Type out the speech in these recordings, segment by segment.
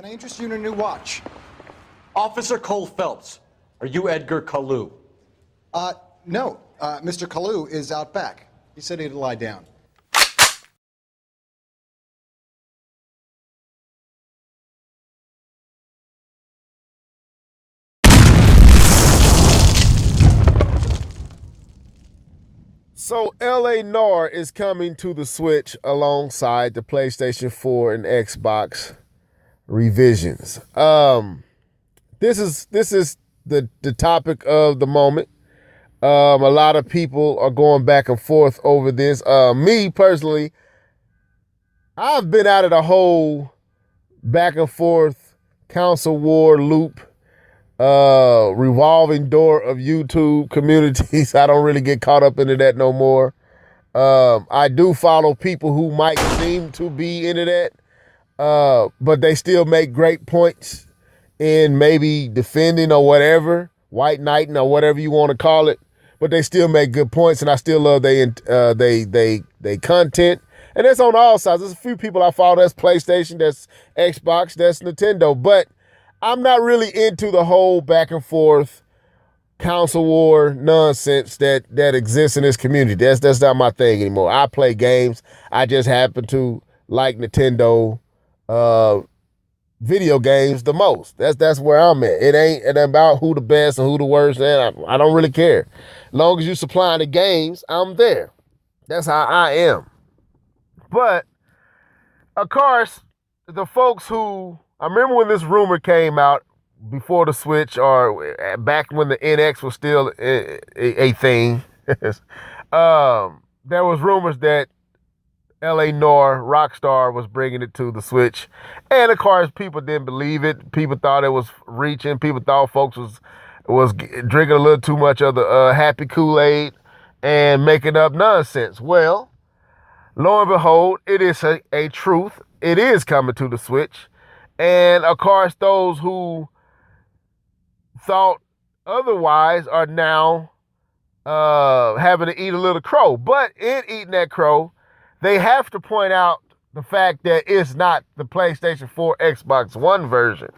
Can I interest you in a new watch? Officer Cole Phelps, are you Edgar Kalu? No. Mr. Kalu is out back. He said he'd lie down. So L.A Noire is coming to the Switch alongside the PlayStation 4 and Xbox revisions. This is the topic of the moment. A lot of people are going back and forth over this. Me personally, I've been out of the whole back and forth console war loop, revolving door of YouTube communities. I don't really get caught up into that no more. I do follow people who might seem to be into that, but they still make great points in maybe defending or whatever, white knighting or whatever you want to call it. But they still make good points, and I still love they content. And that's on all sides. There's a few people I follow that's PlayStation, that's Xbox, that's Nintendo. But I'm not really into the whole back and forth console war nonsense that exists in this community. That's not my thing anymore. I play games. I just happen to like Nintendo video games the most. That's where I'm at. It ain't about who the best and who the worst. And I don't really care. As long as you supplying the games, I'm there. That's how I am. But of course, the folks who I remember when this rumor came out before the Switch or back when the NX was still a thing, there was rumors that L.A Noire, Rockstar, was bringing it to the Switch. And of course, people didn't believe it. People thought it was reaching. People thought folks was drinking a little too much of the happy Kool-Aid and making up nonsense. Well, lo and behold, it is a truth. It is coming to the Switch. And of course, those who thought otherwise are now having to eat a little crow. But in eating that crow, they have to point out the fact that it's not the PlayStation 4 Xbox One version.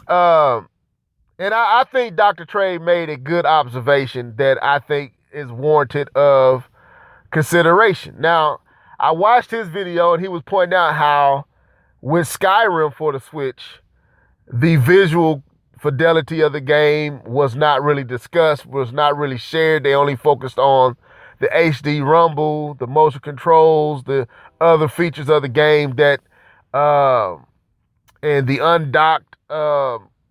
And I think Dr. Trey made a good observation that I think is warranted of consideration. Now, I watched his video and he was pointing out how with Skyrim for the Switch, the visual fidelity of the game was not really discussed, was not really shared. They only focused on the HD rumble, the motion controls, the other features of the game that, and the undocked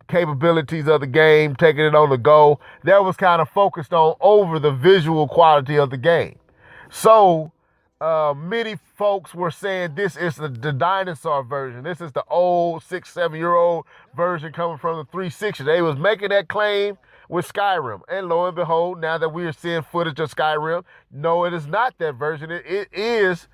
capabilities of the game, taking it on the go. That was kind of focused on over the visual quality of the game. So many folks were saying this is the dinosaur version. This is the old 6-7-year-old version coming from the 360. They was making that claim with Skyrim. And lo and behold, now that we are seeing footage of Skyrim, no, it is not that version. It is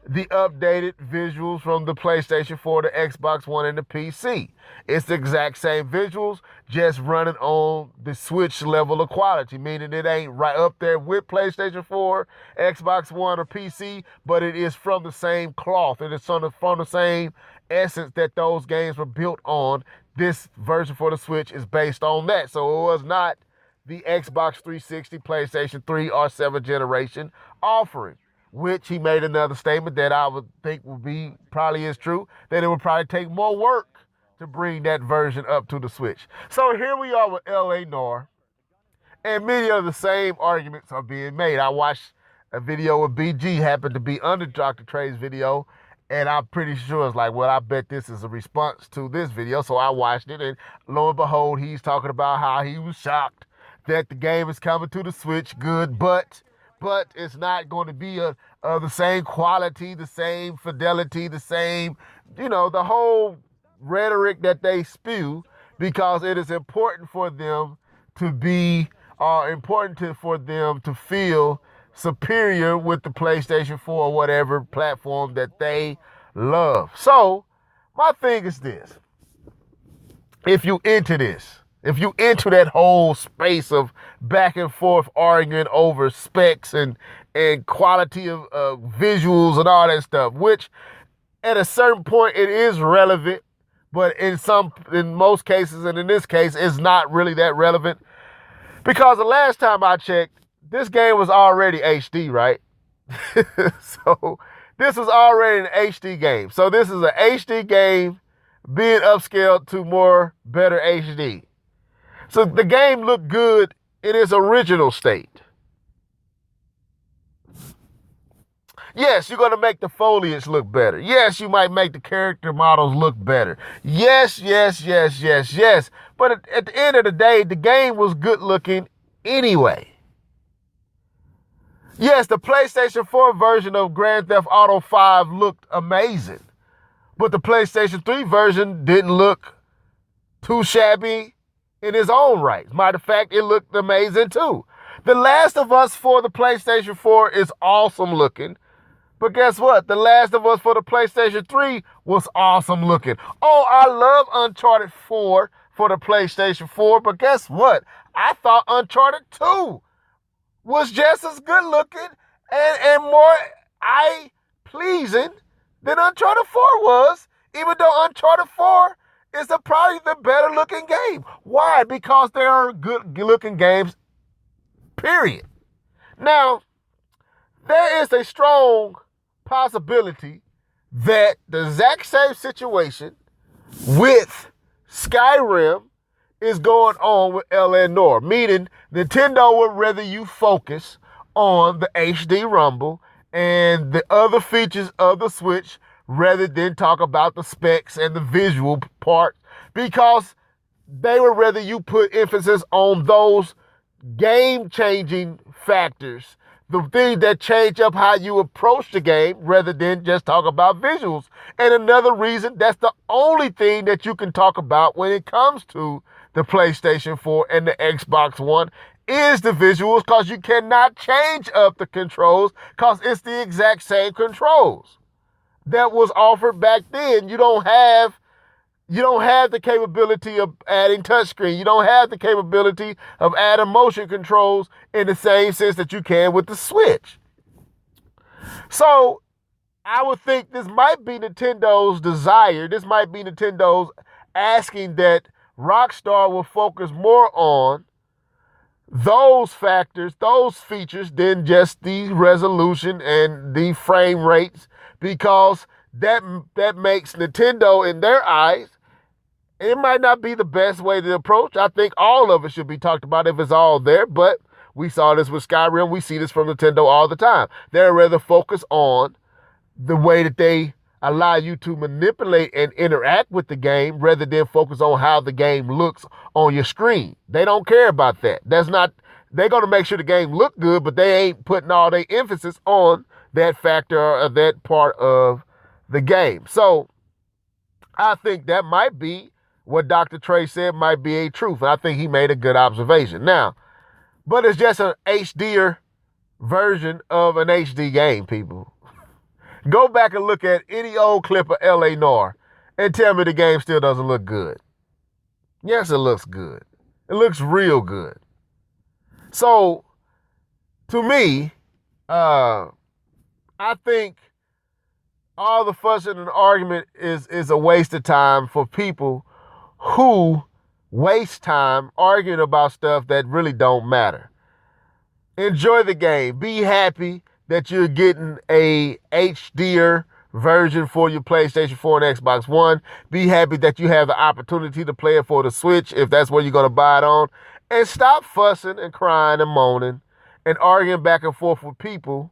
the updated visuals from the PlayStation 4, the Xbox One, and the PC. It's the exact same visuals, just running on the Switch level of quality, meaning it ain't right up there with PlayStation 4, Xbox One, or PC, but it is from the same cloth. It is from the same essence that those games were built on. This version for the Switch is based on that. So it was not the Xbox 360, PlayStation 3, or 7th generation offering, which he made another statement that I would think would be probably is true, that it would probably take more work to bring that version up to the Switch. So here we are with L.A Noire, and many of the same arguments are being made. I watched a video with BG, happened to be under Dr. Trey's video, and I'm pretty sure it's like, well, I bet this is a response to this video. So I watched it, and lo and behold, he's talking about how he was shocked that the game is coming to the Switch. Good, but it's not going to be the same quality, the same fidelity, the same, the whole rhetoric that they spew, because it is important for them to be, for them to feel superior with the PlayStation 4 or whatever platform that they love. So my thing is this: if you into this, if you into that whole space of back and forth arguing over specs and quality of visuals and all that stuff, which at a certain point it is relevant, but in most cases, and in this case, it's not really that relevant because the last time I checked, this game was already HD, right? So this was already an HD game. So this is an HD game being upscaled to better HD. So the game looked good in its original state. Yes, you're going to make the foliage look better. Yes, you might make the character models look better. Yes. But at the end of the day, the game was good looking anyway. Yes, the PlayStation 4 version of Grand Theft Auto 5 looked amazing. But the PlayStation 3 version didn't look too shabby in its own right. Matter of fact, it looked amazing too. The Last of Us for the PlayStation 4 is awesome looking. But guess what? The Last of Us for the PlayStation 3 was awesome looking. Oh, I love Uncharted 4 for the PlayStation 4. But guess what? I thought Uncharted 2 was just as good looking and more eye-pleasing than Uncharted 4 was. Even though Uncharted 4 is probably the better looking game. Why? Because there are good looking games, period. Now, there is a strong possibility that the exact same situation with Skyrim is going on with L.A Noire, meaning Nintendo would rather you focus on the HD Rumble and the other features of the Switch rather than talk about the specs and the visual part, because they would rather you put emphasis on those game-changing factors, the things that change up how you approach the game rather than just talk about visuals. And another reason, that's the only thing that you can talk about when it comes to the PlayStation 4 and the Xbox One is the visuals, because you cannot change up the controls because it's the exact same controls that was offered back then. You don't have the capability of adding touchscreen. You don't have the capability of adding motion controls in the same sense that you can with the Switch. So I would think this might be Nintendo's desire. This might be Nintendo's asking that Rockstar will focus more on those factors, those features, than just the resolution and the frame rates, because that makes Nintendo, in their eyes, it might not be the best way to approach. I think all of it should be talked about if it's all there, but we saw this with Skyrim. We see this from Nintendo all the time. They're rather focused on the way that they allow you to manipulate and interact with the game rather than focus on how the game looks on your screen. They don't care about that. They're going to make sure the game look good, but they ain't putting all their emphasis on that factor or that part of the game. So I think that might be what Dr. Trey said might be a truth. I think he made a good observation. Now, but it's just an HDer version of an HD game, people. Go back and look at any old clip of L.A Noire and tell me the game still doesn't look good. Yes, it looks good. It looks real good. So, to me, I think all the fussing and argument is a waste of time for people who waste time arguing about stuff that really don't matter. Enjoy the game. Be happy that you're getting a HDer version for your PlayStation 4 and Xbox One. Be happy that you have the opportunity to play it for the Switch if that's where you're going to buy it on. And stop fussing and crying and moaning and arguing back and forth with people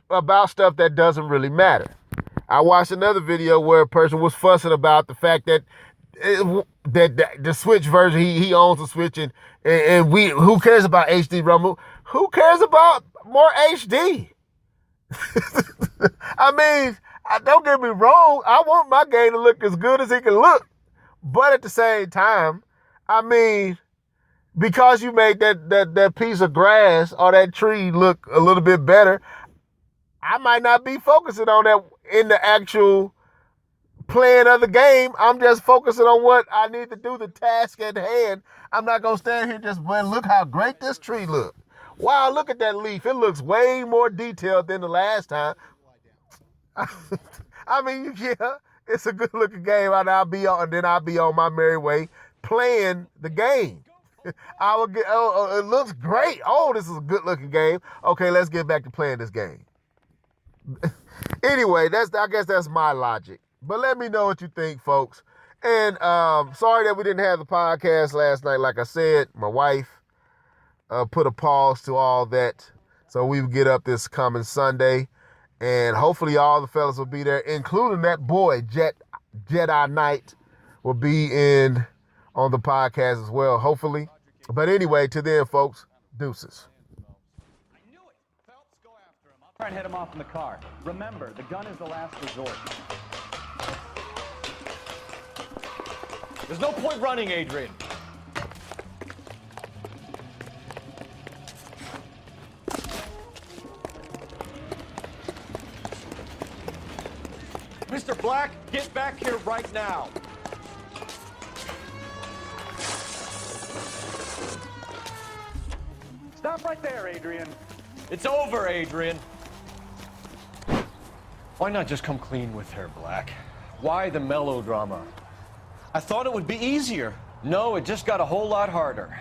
about stuff that doesn't really matter. I watched another video where a person was fussing about the fact that the Switch version, he owns the Switch, and who cares about HD Rumble? Who cares about more HD? I mean, don't get me wrong. I want my game to look as good as it can look. But at the same time, I mean, because you made that piece of grass or that tree look a little bit better, I might not be focusing on that in the actual playing of the game. I'm just focusing on what I need to do, the task at hand. I'm not going to stand here just, well, look how great this tree looks. Wow, look at that leaf. It looks way more detailed than the last time. I mean, yeah, It's a good looking game, and I'll be on my merry way playing the game. I will get. Oh, it looks great. Oh, this is a good looking game. Okay, let's get back to playing this game. Anyway, I guess that's my logic. But let me know what you think, folks. And sorry that we didn't have the podcast last night. Like I said, my wife put a pause to all that, so we will get up this coming Sunday, and hopefully all the fellas will be there, including that boy Jedi Knight will be in on the podcast as well, hopefully. But anyway, to then, folks, deuces. I knew it. Phelps, go after him. I'll try and head him off in the car. Remember, the gun is the last resort. There's no point running, Adrian. Mr. Black, get back here right now. Stop right there, Adrian. It's over, Adrian. Why not just come clean with her, Black? Why the melodrama? I thought it would be easier. No, it just got a whole lot harder.